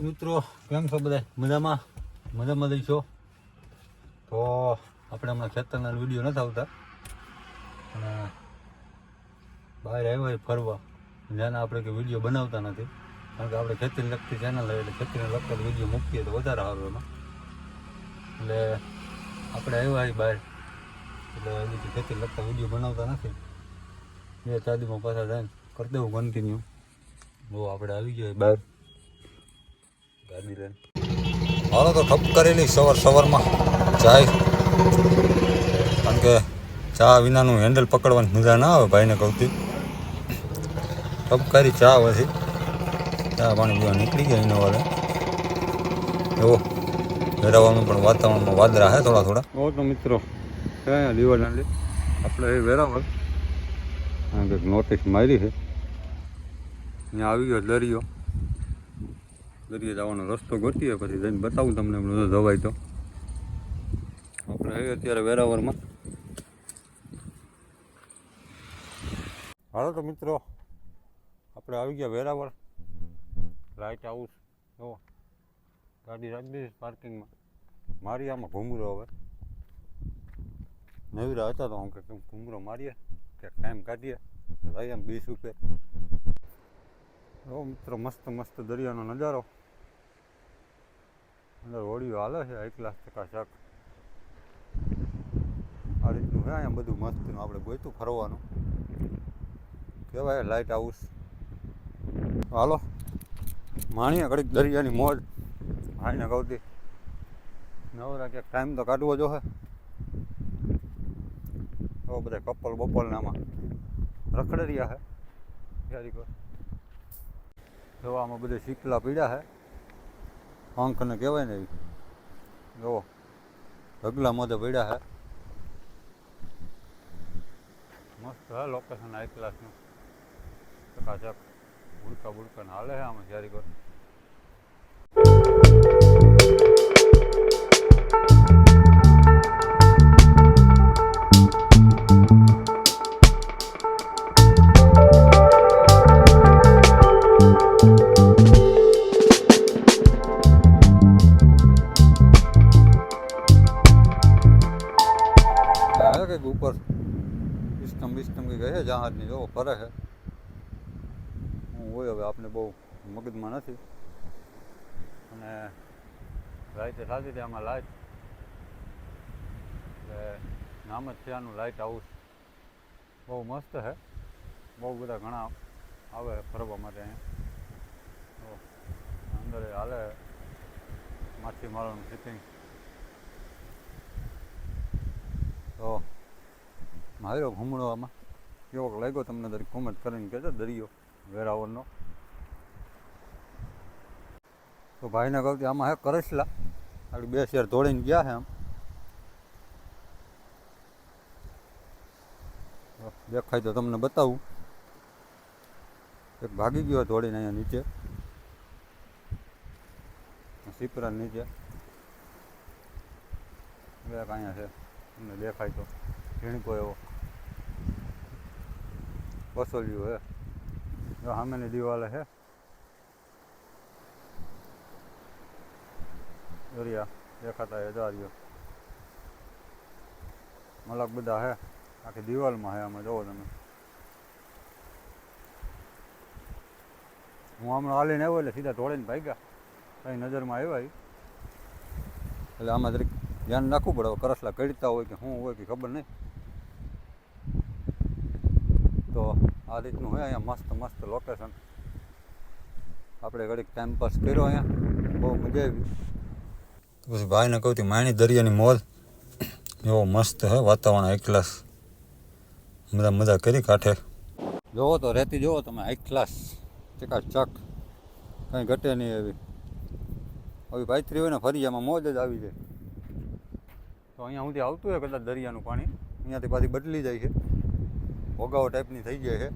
મિત્રો કેમ છો બધા? મજામાં દઈશો. તો આપણે હમણાં ખેતરના વિડીયો નથી આવતા અને બહાર આવ્યા હોય ફરવા, જેના આપણે કે વિડીયો બનાવતા નથી, કારણ કે આપણે ખેતીને લગતી ચેનલ એટલે ખેતીને લગતા વિડીયો મૂકીએ તો વધારે સારું એમાં. એટલે આપણે આવ્યા હોય બહાર, એટલે હજી ખેતીને લગતા વિડીયો બનાવતા નથી. 2-4 દિવસમાં પાછા જાય કરી દેવું કન્ટિન્યુ. બહુ આપણે આવી ગયા બહાર ગાડી લઈને. હાલો તો ઠપ કરેલી સવારમાં ચાય, કારણ કે ચા વિનાનું હેન્ડલ પકડવાની મજા ના આવે. ભાઈને કહું ઠપ કરી ચા પછી ચા પાણી પીવા નીકળી ગયા એના વાળે. એવો વેરાવળમાં પણ વાતાવરણમાં વાદળા છે થોડા. તો મિત્રો ક્યાં દિવાળી આપણે એ વેરાવળ કંઈક નોટિસ મારી છે. અહીંયા આવી ગયો દરિયો જવાનો રસ્તો ગોતીએ, પછી જઈને બતાવું તમને બધું જવાય તો. આપણે અત્યારે વેરાવળમાં. હાલો તો મિત્રો આપણે આવી ગયા વેરાવળ. લાઇટ હાઉસ જો ગાડી રાખી દીધી પાર્કિંગમાં. મારી આમાં ઘૂમરો હવે નવીરા હતા તો હું કે ઘૂમરો મારીએ કે ટાઈમ કાઢીએ ભાઈ આમ 20 રૂપિયા. જો મિત્રો મસ્ત દરિયાનો નજારો. અંદર હોડીઓ હાલે છે 1 લાખ ચકાચક. આ રીતનું છે અહીંયા બધું મસ્તનું. આપણે ગોઈતું ફરવાનું કહેવાય લાઇટ હાઉસ. હાલો માણીએ ઘડીક દરિયાની મોજ. ભાઈને કહું નવરા ક્યાંક ટાઈમ તો કાઢવો જોઈએ. હવે બધા કપલ બપલને આમાં રખડે રહ્યા છે ક્યારેક. જો આમાં બધે શીકલા પીડ્યા છે, આંખને કહેવાય ને. જો ઢગલા મોઢે પડ્યા છે. મસ્ત હે લોકેશન, 1 લાખનું ચકાચક. બુડકા હાલે છે આમાં ક્યારેક. કંઈક ઉપર સિસ્ટમ કંઈક છે જહાજની. જો ફરે છે. હું હોય હવે આપણે બહુ મગજમાં નથી. અને લાઇટ થતી હતી આમાં લાઇટ, એટલે નામ જ છે આનું લાઇટ હાઉસ. બહુ મસ્ત છે. બહુ બધા ઘણા આવે ફરવા માટે અહીંયા. અંદર હાલે માછીમારોનું શિપિંગ. તો માર્યો ઘૂમડો આમાં કેવો લાગ્યો તમને દરેક કોમેન્ટ કરીને કહેજો. દરિયો વેરાવળનો. તો ભાઈને કહું કે આમાં હે કરસલા. આગળ 2 શેર દોડીને ગયા છે. આમ દેખાય તો તમને બતાવું. એક ભાગી ગયો દોડીને અહીંયા નીચે, સીપરા નીચે. એક અહીંયા છે તમને દેખાય તો ઝીણકો એવો વસોલ્યું હે. જો સામેની દિવાલે છે દરિયા દેખાતા એ દરિયો. મલક બધા હે આખી દિવાલમાં હે. આમાં જોવો તમે. હું હમણાં હાલીને આવ્યો એટલે સીધા દોડીને ભાગ્યા. કઈ નજરમાં આવ્યા એટલે આમાં જરીક ધ્યાન રાખવું પડે. કરસલા કડતા હોય કે શું હોય કે ખબર નહીં. તો આ રીતનું હોય અહીંયા મસ્ત લોકેશન. આપણે ઘડીક ટાઈમ પાસ કર્યો અહીંયા. બહુ મજા આવી. પછી ભાઈને કહું હતી માણી દરિયાની મોજ. એવો મસ્ત હે વાતાવરણ 1 ક્લાસ. મજા કરી કાંઠે. જોવો તો રહેતી જોવો તમે 1 ક્લાસ ચકાચક. કંઈ ઘટે નહીં એવી. હવે પાથરી હોય ને ફરી એમાં મોજ જ આવી જાય. તો અહીંયા સુધી આવતું હોય કદાચ દરિયાનું પાણી. અહીંયાથી પાછી બદલી જાય છે, ભોગાવો ટાઈપની થઈ જાય છે.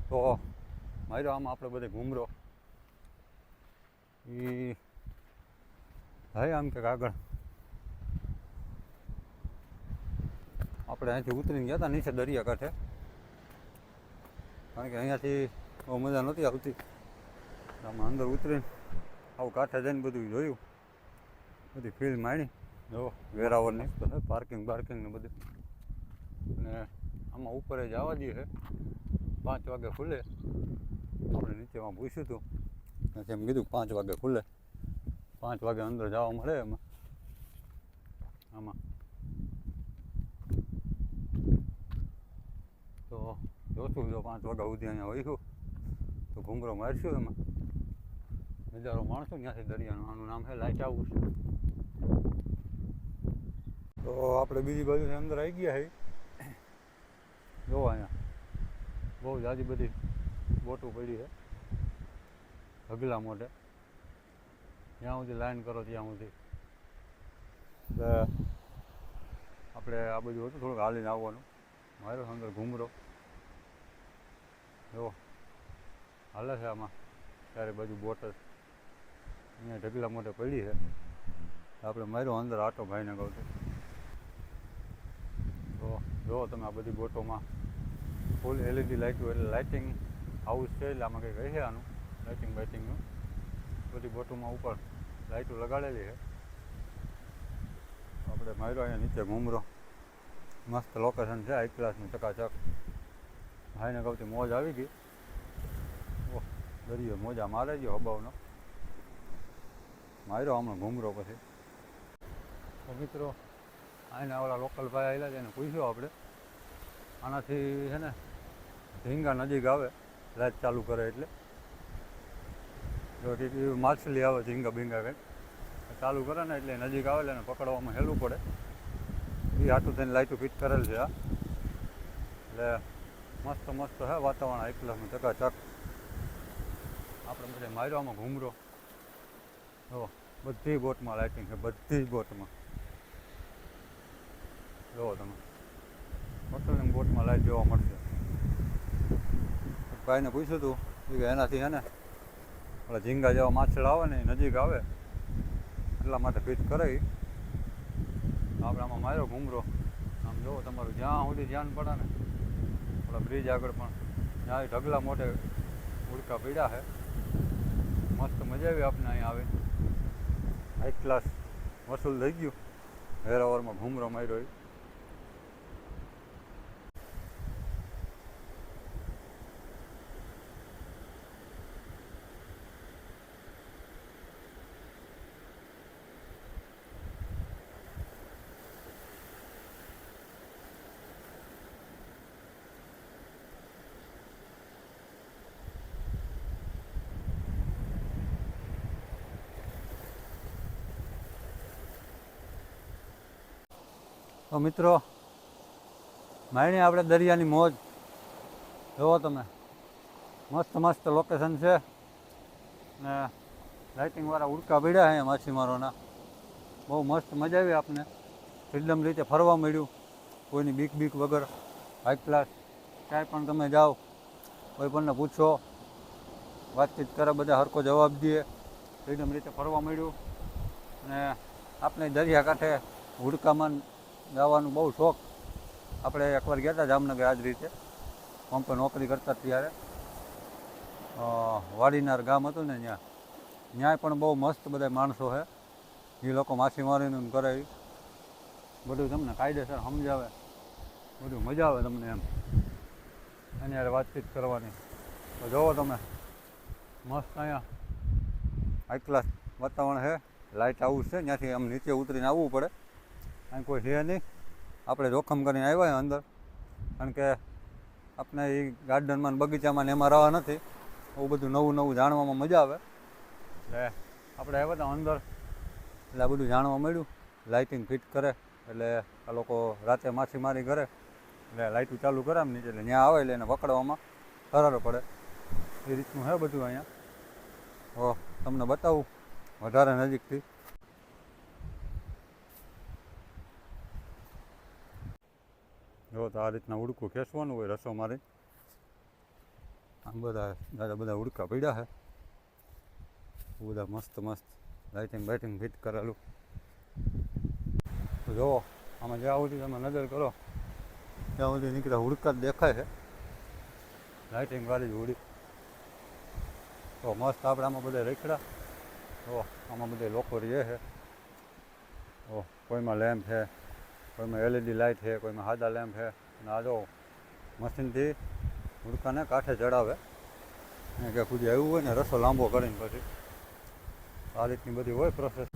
તો માર્યો આમાં આપણે બધે ઘૂમરો એ ભાઈ આમ કે આગળ આપણે અહીંથી ઉતરીને ગયા હતા નીચે દરિયા કાંઠે. કારણ કે અહીંયાથી બહુ મજા નહોતી આવતી. આમાં અંદર ઉતરીને આવું કાંઠે જઈને બધું જોયું, બધી ફીલ માણી. જો વેરાવળની તો છે પાર્કિંગ ને બધું. અને આમાં ઉપર જવા દઈએ છે, 5 વાગે ખુલે. આપણે નીચેમાં પૂછ્યું હતું, એમ કીધું 5 વાગે ખુલે, 5 વાગે અંદર જવા મળે એમાં. આમાં તો જોશું, જો 5 વાગ્યા સુધી અહીંયા હોઈશું તો ઘૂમરો મારશું. એમાં નજારો માણશું ત્યાંથી દરિયાનું. આનું નામ છે લાઇટ હાઉસ. તો આપણે બીજી બાજુથી અંદર આવી ગયા છે. જો અહીંયા બહુ જાજી બધી બોટો પડી છે, ઢગલા મોઢે. જ્યાં સુધી લાઈન કરો ત્યાં સુધી. આપણે આ બધું હતું થોડુંક હાલીને આવવાનું. મારો અંદર ઘૂમરો જો હાલે છે આમાં, ત્યારે બાજુ બોટ અહીંયા ઢગલા મોઢે પડી છે. આપણે માર્યો અંદર આટો ભાઈને કહું છું. તો જો તમે આ બધી બોટોમાં ફૂલ LED લાઇટો, એટલે લાઇટિંગ હાઉસ છે. એટલે આમાં કંઈક કહે છે આનું લાઇટિંગનું. બધી બોટોમાં ઉપર લાઇટો લગાડેલી છે. આપણે માર્યો અહીંયા નીચે ઘૂમરો. મસ્ત લોકેશન છે, હાઈ ક્લાસનું ચકાચક. ભાઈને કહું મોજ આવી ગઈ. ઓહ, દરિયો મોજા મારે ગયો હબાવનો. માર્યો હમણાં ઘૂમરો પછી. તો મિત્રો આને ઓલા લોકલ ભાઈ આવેલા છે, એને પૂછ્યું આપણે. આનાથી છે ને ઝીંગા નજીક આવે, લાઇટ ચાલુ કરે એટલે. જો માછલી આવે ઝીંગા બીંગા કંઈક ચાલુ કરે ને એટલે નજીક આવે એટલે એને પકડવામાં હેલું પડે. એ હાટું થઈને લાઇટો ફિટ કરેલ છે આ. એટલે મસ્ત છે વાતાવરણ, હાઈ ક્લાસનું ચકાચક. આપણે બધા માર્યો આમાં ઘૂમરો. જો બધી બોટમાં લાઇટિંગ છે, બધી જ બોટમાં. જુઓ તમે, હોટલની બોટમાં લાઇટ જોવા મળશે. ભાઈને પૂછ્યું હતું કે એનાથી છે ને ઓલા ઝીંગા જેવા માછલા આવે ને એ નજીક આવે એટલા માટે ફિટ કરાવી. આપણે આમાં માર્યો ઘૂમરો. આમ જુઓ તમારું જ્યાં સુધી ધ્યાન પડે ને, ઓલા બ્રિજ આગળ પણ ત્યાં ઢગલા મોઢે ઉડકા પીડ્યા છે. મસ્ત મજા આવી આપણે અહીંયા આવે. હાઈ ક્લાસ વસૂલ થઈ ગયું. વેરાવળમાં ઘૂમરો માર્યો. તો મિત્રો માણી આપણે દરિયાની મોજ. જુઓ તમે, મસ્ત લોકેશન છે ને લાઇટિંગવાળા ઉડકા પડ્યા અહીંયા માછીમારોના. બહુ મસ્ત મજા આવી આપને. ફ્રીડમ રીતે ફરવા મળ્યું, કોઈની બીક વગર. High class. ક્યાંય પણ તમે જાઓ, કોઈ પણને પૂછો, વાતચીત કરે, બધા હરખો જવાબ દે. ફ્રીડમ રીતે ફરવા મળ્યું. અને આપણે દરિયાકાંઠે ઉડકામાં જવાનું બહુ શોખ. આપણે એકવાર ગયા હતા જામનગર આ જ રીતે. પંપે નોકરી કરતા ત્યારે વાડીનાર ગામ હતું ને, ત્યાં પણ બહુ મસ્ત બધા માણસો છે. એ લોકો માછીમારીનું કરે, બધું તમને કાયદેસર સમજાવે, બધું મજા આવે તમને એમ એની યારે વાતચીત કરવાની. તો જુઓ તમે, મસ્ત અહીંયા હાઈ ક્લાસ વાતાવરણ છે. લાઇટ હાઉસ છે, ત્યાંથી આમ નીચે ઉતરીને આવવું પડે. અહીં કોઈ છે નહીં. આપણે જોખમ કરીને આવ્યા અંદર, કારણ કે આપણે એ ગાર્ડનમાં બગીચામાં ને એમાં રહેવા નથી. બહુ બધું નવું જાણવામાં મજા આવે. એટલે આપણે આવ્યા હતા અંદર, એટલે આ બધું જાણવા મળ્યું. લાઇટિંગ ફિટ કરે એટલે આ લોકો રાતે માછીમારી કરે એટલે લાઇટું ચાલુ કરે એમ નીચે, એટલે ત્યાં આવે એટલે એને પકડવામાં સરળ પડે. એ રીતનું છે બધું અહીંયા. તો તમને બતાવું વધારે નજીકથી. જો તો આ રીતના ઉડકું ખેંચવાનું હોય રસો મારી. આમ બધા ઉડકા પડ્યા છે. બધા મસ્ત લાઇટિંગ ફિટ કરેલું. તો જુઓ આમાં જ્યાં સુધી તમે નજર કરો ત્યાં સુધી નીકળ્યા ઉડકા જ દેખાય છે. લાઇટિંગ વાળી હોડી. તો મસ્ત આપણે આમાં બધા રખડા. તો આમાં બધા લોકો રહે છે. તો કોઈમાં લેમ્પ છે, કોઈમાં LED લાઇટ છે, કોઈમાં સાદા લેમ્પ છે. અને આ જો મશીનથી હુડકાને કાંઠે ચડાવે. અને કે સુધી આવ્યું હોય ને રસો લાંબો કરીને પછી આ રીતની બધી હોય પ્રોસેસ.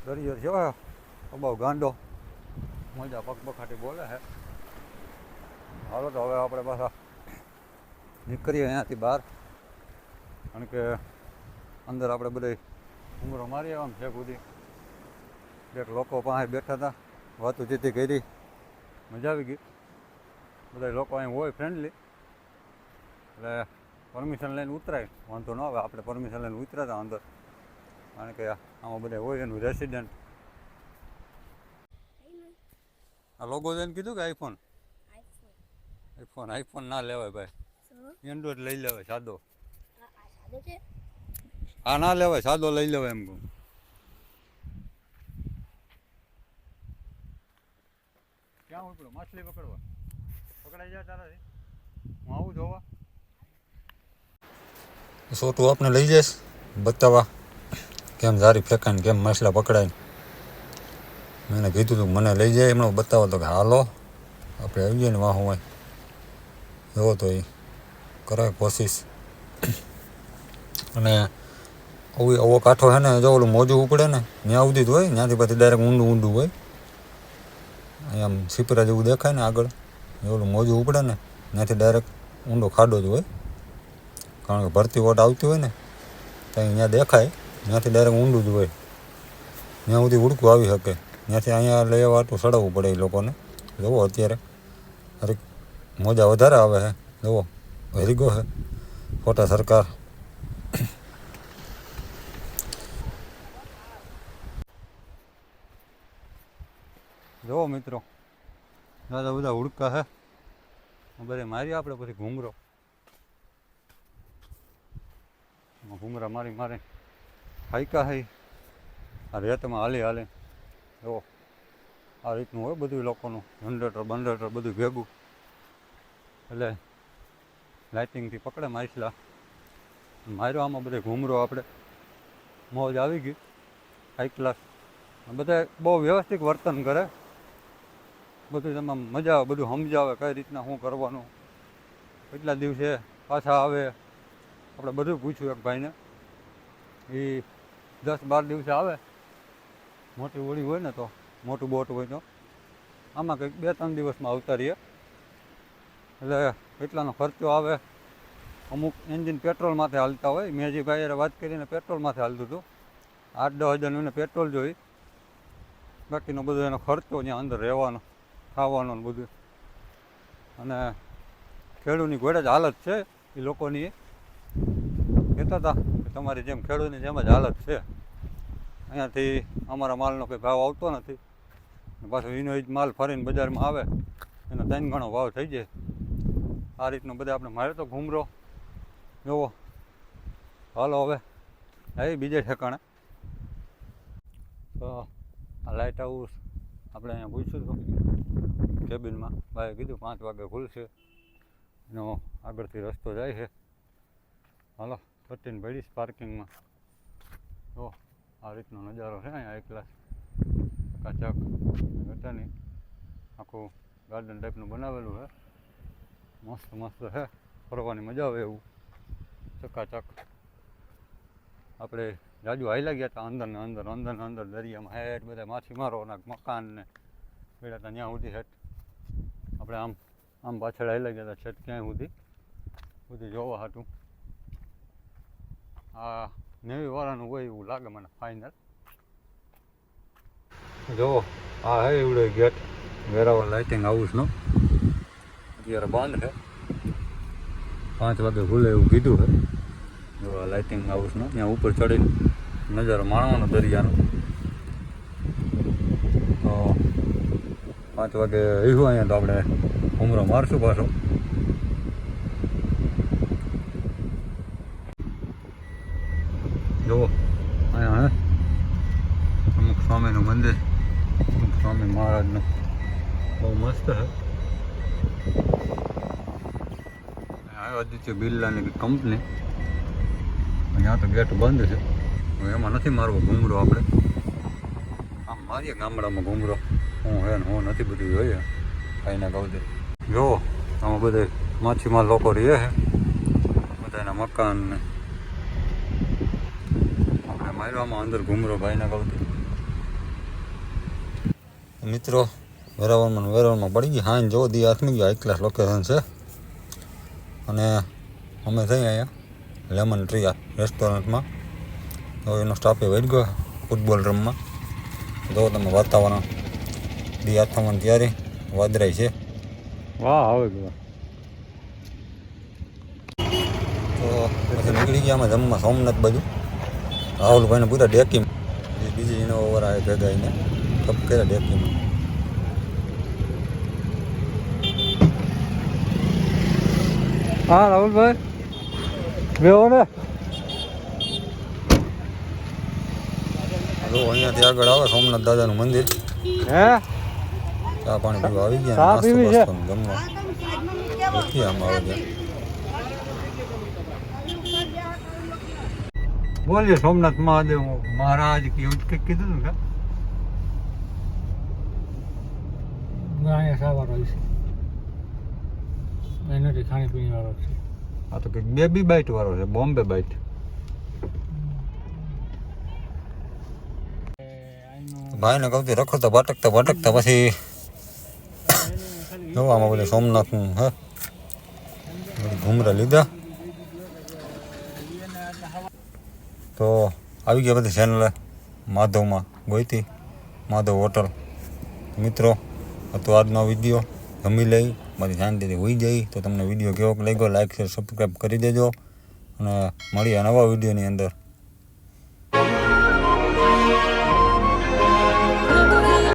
દરિયો જો બહુ ગાંડો મજા પગપખાટી બોલે છે. હાલો તો હવે આપણે પાછા નીકળીએ અહીંયાથી બહાર, કારણ કે અંદર આપણે બધા ઉમરો મારી આવવાનું છે. સુધી એક લોકો પાસે બેઠા હતા, વાતુચીતી કરી, મજા આવી ગઈ. બધા લોકો અહીં હોય ફ્રેન્ડલી, એટલે પરમિશન લઈને ઉતરાય, વાંધો ન આવે. આપણે પરમિશન લઈને ઉતર્યા હતા અંદર, કારણ કે આમાં બધા હોય એનું રેસિડેન્ટ. આ લોગો જોઈને કીધું કે આઈફોન ના લેવાય ભાઈ, એન્ડ્રોઈડ લઈ લેવાય સાદો. આ ના લેવાય, સાદો લઈ લેવાય એમ કહું. ક્યાં ઉપડો માછલી પકડવા? પકડાઈ જાય તારાથી? હું આવું જોવા. છોટું આપણે લઈ જઈશ બતાવવા કેમ જારી ફેંકાય ને કેમ માછલા પકડાય. મેં કીધું હતું મને લઈ જાય એમણે બતાવો તો કે હાલો આપણે આવી જઈએ ને વાહ હોય એવો. તો એ કરે કોશિશ. અને આવો કાંઠો છે ને, જો ઓલું મોજું ઉપડે ને ત્યાં સુધી જ હોય, ત્યાંથી પછી ડાયરેક્ટ ઊંડું હોય. અહીંયા આમ સિપરા જેવું દેખાય ને આગળ, ઓલું મોજું ઉપડે ને ત્યાંથી ડાયરેક્ટ ઊંડો ખાડો જ હોય. કારણ કે ભરતી વોટ આવતી હોય ને ત્યાં અહીંયા દેખાય, ત્યાંથી ડાયરેક્ટ ઊંડું જ હોય. ત્યાં સુધી ઉડકું આવી શકે, ત્યાંથી અહીંયા લેવા આટલું ચડાવવું પડે એ લોકોને. જુઓ અત્યારે અરે મોજા વધારે આવે છે. જુઓ હેરીગો છે ફોટા સરકાર. જુઓ મિત્રો, દાદા બધા ઉડકા છે, બધે મારી આપણે પછી ઘૂમરો. ઘૂમરા મારી હાઈકા છે આ રેતમાં હાલે. જો આ રીતનું હોય બધું લોકોનું, જનરેટર બંડરેટર બધું ભેગું. એટલે લાઇટિંગથી પકડે માછલા. માર્યો આમાં બધે ઘૂમરો, આપણે મોજ આવી ગઈ હાઈ ક્લાસ. બધા બહુ વ્યવસ્થિત વર્તન કરે, બધું એમાં મજા આવે, બધું સમજાવે કઈ રીતના શું કરવાનું. કેટલા દિવસે પાછા આવે આપણે બધું પૂછ્યું એક ભાઈને. એ 10-12 દિવસે આવે. મોટી હોળી હોય ને તો, મોટું બોટ હોય તો આમાં કંઈક 2-3 દિવસમાં આવતા રહીએ. એટલે કેટલાનો ખર્ચો આવે. અમુક એન્જિન પેટ્રોલમાંથી હાલતા હોય. મેં જે ભાઈ વાત કરીને પેટ્રોલમાંથી હાલતું હતું. 8-10 હજારનું એને પેટ્રોલ જોઈ, બાકીનો બધો એનો ખર્ચો ત્યાં અંદર રહેવાનો, ખાવાનો ને બધું. અને ખેડૂતની ઘોડે જ હાલત છે એ લોકોની. કહેતા હતા કે તમારી જેમ ખેડૂતની જેમ જ હાલત છે. અહીંયાથી અમારા માલનો કંઈ ભાવ આવતો નથી, પાછો એનો જ માલ ફરીને બજારમાં આવે એનો 3 ગણો ભાવ થઈ જાય. આ રીતનો બધા આપણે મારે તો ઘૂમરો. જુઓ હાલો હવે એ બીજે ઠેકાણે. તો આ લાઇટ હાઉસ આપણે અહીંયા પૂછ્યું હતું કેબિનમાં, ભાઈએ કીધું 5 વાગે ખુલશે. એનો આગળથી રસ્તો જાય છે. હાલો 13 ભરીશ પાર્કિંગમાં. તો આ રીતનો નજારો છે અહીંયા એક ક્લાસ ચકાચક ઘટાની આખું ગાર્ડન ટાઈપનું બનાવેલું છે. મસ્ત છે, ફરવાની મજા આવે એવું ચકાચક. આપણે રાજુ હાઈલા ગયા હતા અંદર ને અંદર દરિયામાં હેઠ બધા માછીમારોના મકાન ને બેડા હતા ત્યાં સુધી હેઠ. આપણે આમ પાછળ હાઈલા ગયા હતા છેટ ક્યાંય સુધી જોવા હતું. આ નેવી વાળાનું હોય એવું લાગે મને ફાઇનલ. જો આ હે એવડે ગેટ વેરાવળ લાઇટિંગ હાઉસનો. અત્યારે બંધ છે, 5 વાગે ખુલે એવું કીધું છે. જો આ લાઇટિંગ હાઉસનો ત્યાં ઉપર ચડીને નજારો માણવાનો દરિયાનો. તો 5 વાગે આવ્યું અહીંયા તો આપણે ઘૂમરો મારશું પાછો. જુઓ અહીંયા હે અમુક સ્વામીનું મંદિર, અમુક સ્વામી મહારાજનું બહુ મસ્ત છે. આદિત્ય બિરલાની કંપની, અહીંયા તો ગેટ બંધ છે. હવે એમાં નથી મારવો ઘૂમરો આપણે, આમ મારીએ ગામડામાં ઘૂમરો હું હે ને હું નથી બધું જોઈએ કાંઈ કહું દે. જુઓ આમાં બધા માછીમાર લોકો રહે છે, બધાના મકાન ને આપણે મારવામાં અંદર ઘૂમરો ભાઈના કહું દે. મિત્રો વેરાવળમાં પડી ગઈ હાન જો દી હાથમી ગયા, એક ક્લાસ લોકેશન છે. અને અમે થઈ અહીંયા લેમન ટ્રી રેસ્ટોરન્ટમાં, તો એનો સ્ટાફે વહી ગયો ફૂટબોલ રમવા. જો તમે વાતાવરણ દી હાથવાની તૈયારી વાદરાય છે. વાહ આવે ગયો તો પછી નીકળી ગયા અમે જમવા સોમનાથ બાજુ. રાહુલભાઈને પૂરા ડેકી બીજી એનો ઓવર આવે ભેગા એને કપ કર્યા ડેકીમાં. હા રાહુલભાઈ બેહો ને. જો અહીંયાથી આગળ આવે સોમનાથ દાદાનું મંદિર. હે ચા પાણી પીવા આવી ગયા, નાસ્તો બાસ્તો જમવા નથી આમાં આવે ગયા. બોલીએ સોમનાથ મહાદેવ મહારાજ એવું કંઈક કીધું ને કા અહીંયા સાવારો છે એનાથી ખાણીપીણી વાળો છે. આ તો કંઈક બેબી બાઇટ વાળો છે, બોમ્બે બાઇટ. ભાઈને કહું રખડતા ભટકતા પછી જોવામાં બધું સોમનાથનું હે ઘૂમરા લીધા. તો આવી ગયા બધી ચેનલ માધવમાં ગોઈતી, માધવ હોટલ. મિત્રો હતો આજનો વિડીયો. જમી લઈ બધી શાંતિથી હોઈ જઈ. તો તમને વિડીયો કેવો લાગ્યો લાઈક શેર સબસ્ક્રાઈબ કરી દેજો અને મળીએ નવા વિડીયોની અંદર.